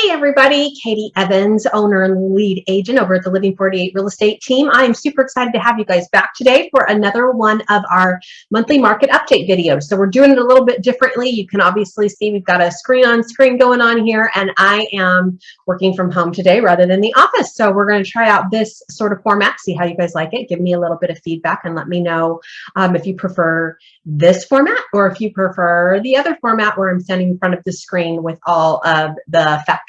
Hey everybody, Katie Evans, owner and lead agent over at the Living 48 Real Estate team. I'm super excited to have you guys back today for another one of our monthly market update videos. So we're doing it a little bit differently. You can obviously see we've got a screen on screen going on here, and I am working from home today rather than the office. So we're going to try out this sort of format, see how you guys like it. Give me a little bit of feedback and let me know if you prefer this format or if you prefer the other format where I'm standing in front of the screen with all of the factoids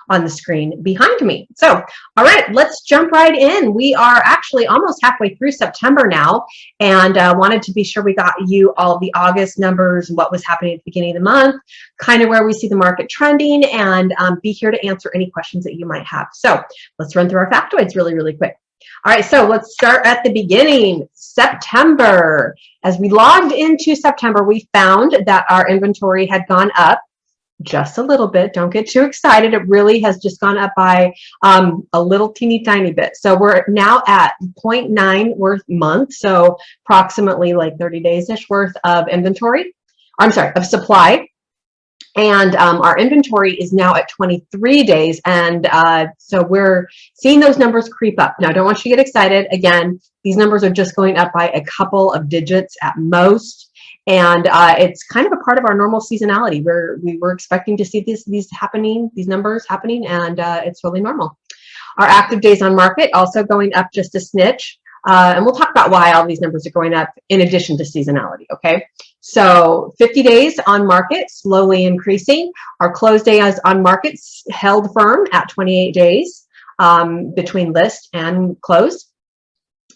on the screen behind me. So, all right, let's jump right in. We are actually almost halfway through September now, and wanted to be sure we got you all the August numbers, what was happening at the beginning of the month, kind of where we see the market trending, and be here to answer any questions that you might have. So let's run through our factoids really quick. All right, so let's start at the beginning. September. As we logged into September, we found that our inventory had gone up just a little bit. Don't get too excited. It really has just gone up by a little teeny tiny bit. So we're now at 0.9 worth month, so approximately like 30 days-ish worth of inventory. I'm sorry, of supply. And our inventory is now at 23 days. And so we're seeing those numbers creep up. Now, I don't want you to get excited. Again, these numbers are just going up by a couple of digits at most. And it's kind of a part of our normal seasonality. We were expecting to see these numbers happening, and it's really normal. Our active days on market also going up just a snitch. And we'll talk about why all these numbers are going up in addition to seasonality, okay? So 50 days on market, slowly increasing. Our close days on market held firm at 28 days between list and close.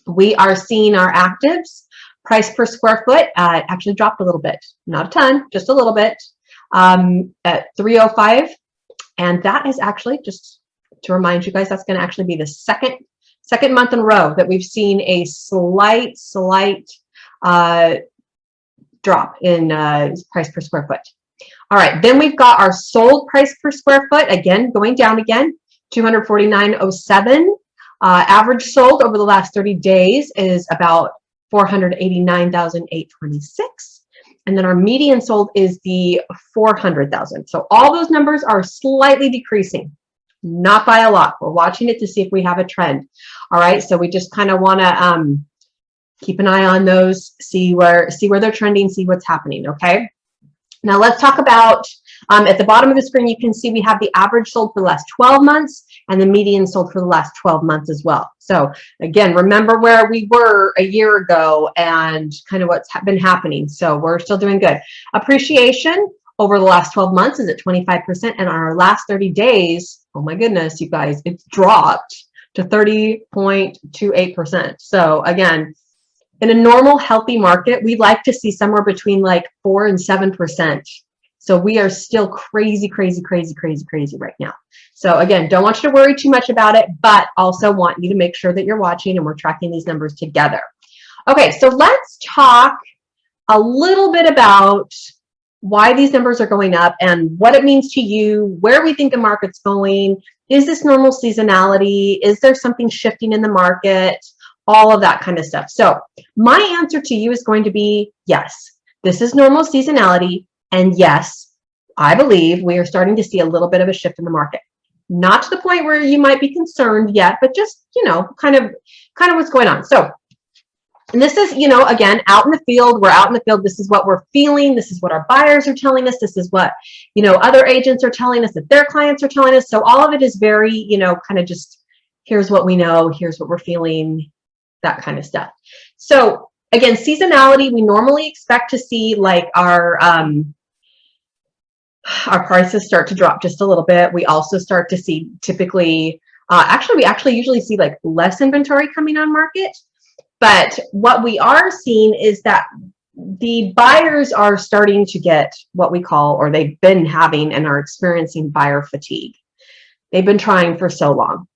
We are seeing our actives. Price per square foot actually dropped a little bit, not a ton, just a little bit, at 305. And that is actually, just to remind you guys, that's going to actually be the second month in a row that we've seen a slight drop in price per square foot. All right, then we've got our sold price per square foot, again, going down again, 249.07. Average sold over the last 30 days is about 489,826. And then our median sold is the 400,000. So all those numbers are slightly decreasing, not by a lot. We're watching it to see if we have a trend. All right, so we just kind of want to keep an eye on those, see where they're trending, see what's happening, okay? Now let's talk about, at the bottom of the screen, you can see we have the average sold for the last 12 months and the median sold for the last 12 months as well. So again, remember where we were a year ago and kind of what's been happening. So we're still doing good. Appreciation over the last 12 months is at 25%, and on our last 30 days, oh my goodness, you guys, it's dropped to 30.28%. So again, in a normal healthy market, we like to see somewhere between like 4 and 7%. So we are still crazy right now. So again, don't want you to worry too much about it, but also want you to make sure that you're watching and we're tracking these numbers together. Okay, so let's talk a little bit about why these numbers are going up and what it means to you, where we think the market's going. Is this normal seasonality? Is there something shifting in the market? All of that kind of stuff. So my answer to you is going to be yes, this is normal seasonality. And yes, I believe we are starting to see a little bit of a shift in the market. Not to the point where you might be concerned yet, but just, you know, kind of what's going on. So, and this is, you know, again, out in the field, we're out in the field. This is what we're feeling. This is what our buyers are telling us. This is what, you know, other agents are telling us, that their clients are telling us. So all of it is very, you know, kind of just, here's what we know, here's what we're feeling, that kind of stuff. So again, seasonality, we normally expect to see like our prices start to drop just a little bit. We also start to see typically, we actually usually see like less inventory coming on market. But what we are seeing is that the buyers are starting to get what we call, or they've been having and are experiencing buyer fatigue. They've been trying for so long.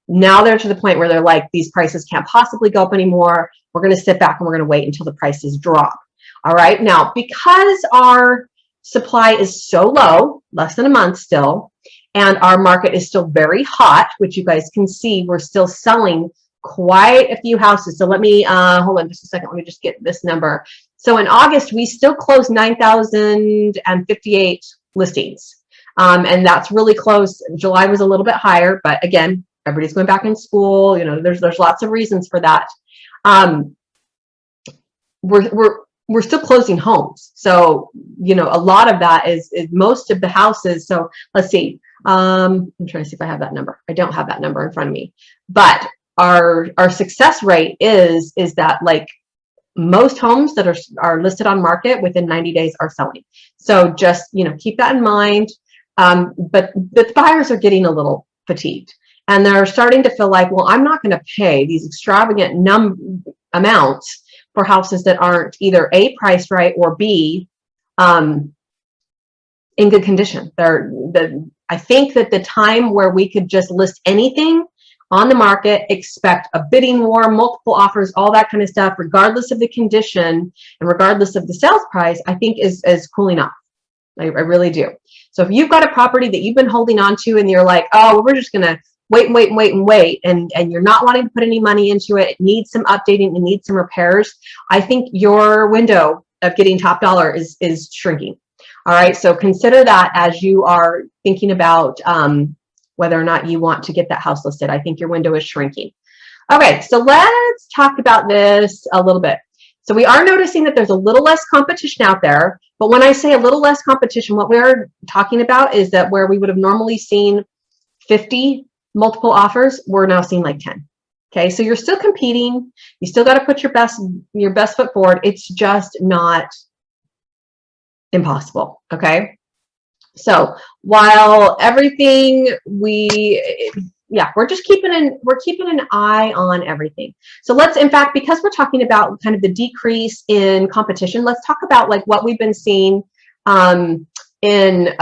Now they're to the point where they're like, these prices can't possibly go up anymore. We're going to sit back and we're going to wait until the prices drop. All right. Now, because our supply is so low, less than a month still, and our market is still very hot, which you guys can see, we're still selling quite a few houses. So let me, hold on just a second. Let me just get this number. So in August, we still closed 9,058 listings. And that's really close. July was a little bit higher, but again, everybody's going back in school. You know, there's lots of reasons for that. We're still closing homes. So, you know, a lot of that is most of the houses. So let's see. I'm trying to see if I have that number. I don't have that number in front of me, but our success rate is that like most homes that are listed on market within 90 days are selling. So just, you know, keep that in mind. But the buyers are getting a little fatigued, and they're starting to feel like, well, I'm not going to pay these extravagant amounts for houses that aren't either A, priced right, or B, in good condition. I think that the time where we could just list anything on the market, expect a bidding war, multiple offers, all that kind of stuff, regardless of the condition and regardless of the sales price, I think is cooling off. I really do. So if you've got a property that you've been holding on to and you're like, oh, we're just going to wait and wait and wait and wait, and you're not wanting to put any money into it, it needs some updating, it needs some repairs, I think your window of getting top dollar is shrinking. All right, so consider that as you are thinking about whether or not you want to get that house listed. I think your window is shrinking. Okay, so let's talk about this a little bit. So we are noticing that there's a little less competition out there, but when I say a little less competition, what we're talking about is that where we would have normally seen 50 multiple offers, we're now seeing like 10. Okay, so you're still competing. You still got to put your best foot forward. It's just not impossible. Okay, so while everything we're just keeping an eye on everything. So let's, in fact, because we're talking about kind of the decrease in competition, let's talk about like what we've been seeing in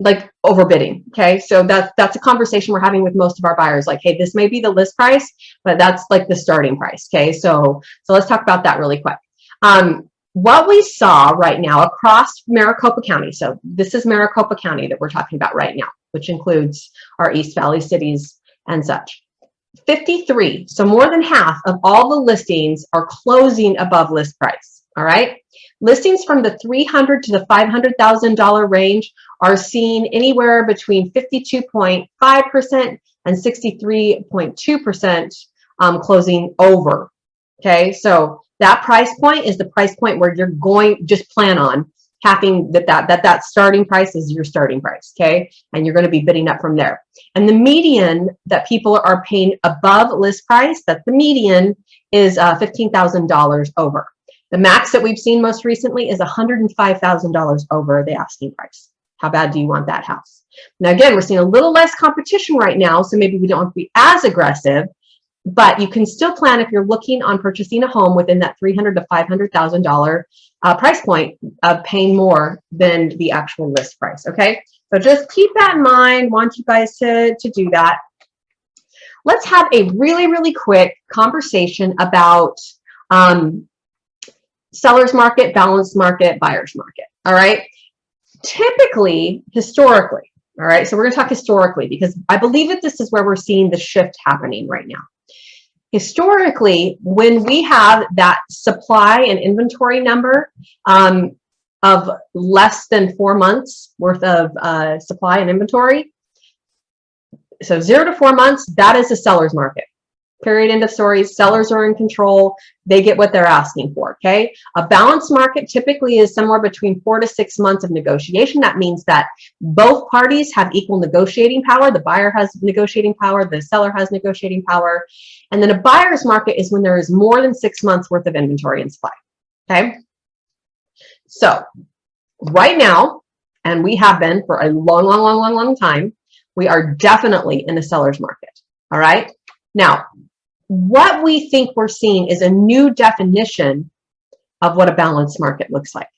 like overbidding. Okay, so that's a conversation we're having with most of our buyers. Like, hey, this may be the list price, but that's like the starting price. Okay, so let's talk about that really quick. What we saw right now across Maricopa County, so this is Maricopa County that we're talking about right now, which includes our East Valley cities and such. 53, so more than half of all the listings are closing above list price. All right, listings from the $300,000 to the $500,000 range are seeing anywhere between 52.5% and 63.2% closing over. Okay, so that price point is the price point where you're going, just plan on having that starting price is your starting price. Okay, and you're going to be bidding up from there. And the median that people are paying above list price, that's the median, is $15,000 over. The max that we've seen most recently is $105,000 over the asking price. How bad do you want that house? Now, again, we're seeing a little less competition right now, so maybe we don't have to be as aggressive, but you can still plan if you're looking on purchasing a home within that $300,000 to $500,000 price point of paying more than the actual list price. Okay, so just keep that in mind. Want you guys to do that. Let's have a really quick conversation about seller's market, balanced market, buyer's market. All right, typically, historically, all right, so we're going to talk historically because I believe that this is where we're seeing the shift happening right now. Historically, when we have that supply and inventory number of less than 4 months worth of supply and inventory, so 0 to 4 months, that is a seller's market. Period, end of story. Sellers are in control. They get what they're asking for, okay? A balanced market typically is somewhere between 4 to 6 months of negotiation. That means that both parties have equal negotiating power. The buyer has negotiating power. The seller has negotiating power. And then a buyer's market is when there is more than 6 months worth of inventory and supply, okay? So right now, and we have been for a long time, we are definitely in a seller's market, all right? Now, what we think we're seeing is a new definition of what a balanced market looks like.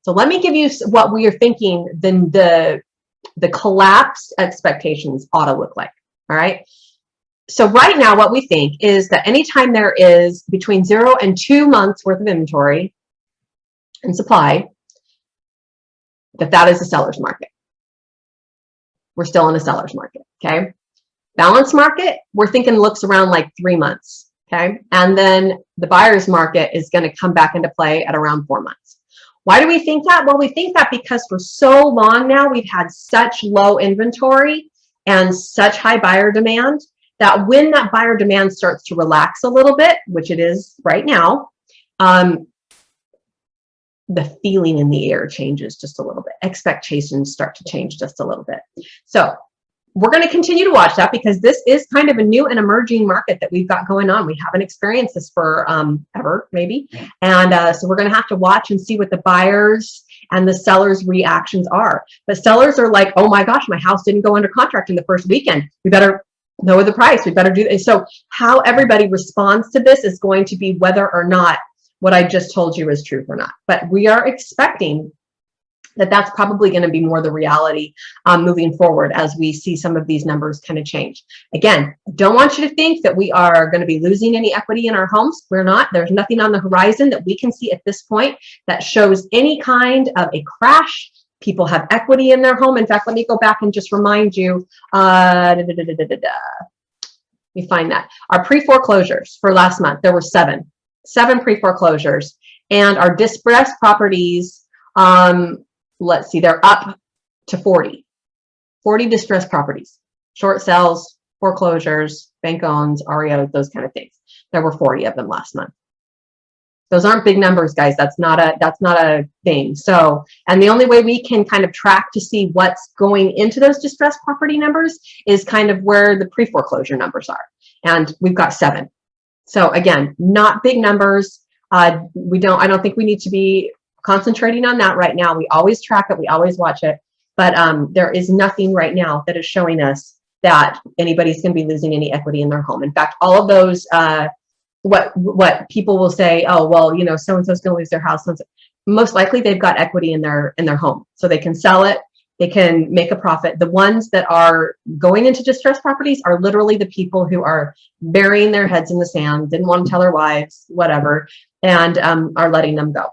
So let me give you what we are thinking then the collapsed expectations ought to look like, all right? So right now what we think is that anytime there is between 0 and 2 months worth of inventory and supply, that is a seller's market. We're still in a seller's market, okay? Balanced market, we're thinking looks around like 3 months, okay? And then the buyer's market is going to come back into play at around 4 months. Why do we think that? Well, we think that because for so long now, we've had such low inventory and such high buyer demand that when that buyer demand starts to relax a little bit, which it is right now, the feeling in the air changes just a little bit. Expectations start to change just a little bit. So we're going to continue to watch that because this is kind of a new and emerging market that we've got going on. We haven't experienced this for ever, maybe. And so we're going to have to watch and see what the buyers and the sellers' reactions are. But sellers are like, oh my gosh, my house didn't go under contract in the first weekend. We better lower the price. We better do this. So how everybody responds to this is going to be whether or not what I just told you is truth or not. But we are expecting that that's probably going to be more the reality moving forward as we see some of these numbers kind of change. Again, don't want you to think that we are going to be losing any equity in our homes. We're not. There's nothing on the horizon that we can see at this point that shows any kind of a crash. People have equity in their home. In fact, let me go back and just remind you. Let me find that. Our pre-foreclosures for last month, there were seven pre-foreclosures, and our distressed properties, let's see, they're up to 40 distressed properties, short sales, foreclosures, bank owns, REO, those kind of things. There were 40 of them last month. Those aren't big numbers, guys. That's not a thing. So, and the only way we can kind of track to see what's going into those distressed property numbers is kind of where the pre-foreclosure numbers are. And we've got 7. So again, not big numbers. I don't think we need to be concentrating on that right now. We always track it. We always watch it. But there is nothing right now that is showing us that anybody's going to be losing any equity in their home. In fact, all of those, what people will say, oh, well, you know, so-and-so's going to lose their house. Most likely they've got equity in their home. So they can sell it. They can make a profit. The ones that are going into distressed properties are literally the people who are burying their heads in the sand, didn't want to tell their wives, whatever, and are letting them go.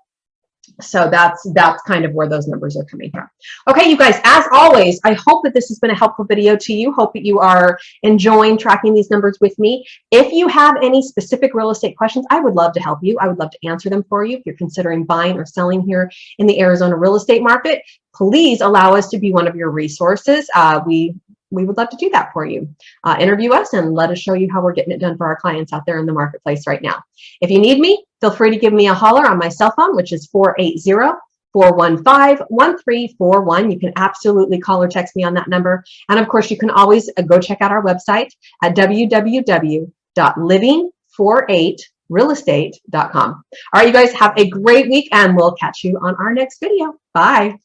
So that's kind of where those numbers are coming from. Okay, you guys, as always, I hope that this has been a helpful video to you. Hope that you are enjoying tracking these numbers with me. If you have any specific real estate questions, I would love to help you. I would love to answer them for you. If you're considering buying or selling here in the Arizona real estate market, please allow us to be one of your resources. We would love to do that for you. Interview us and let us show you how we're getting it done for our clients out there in the marketplace right now. If you need me, feel free to give me a holler on my cell phone, which is 480-415-1341. You can absolutely call or text me on that number. And of course, you can always go check out our website at www.living48realestate.com. All right, you guys have a great week and we'll catch you on our next video. Bye.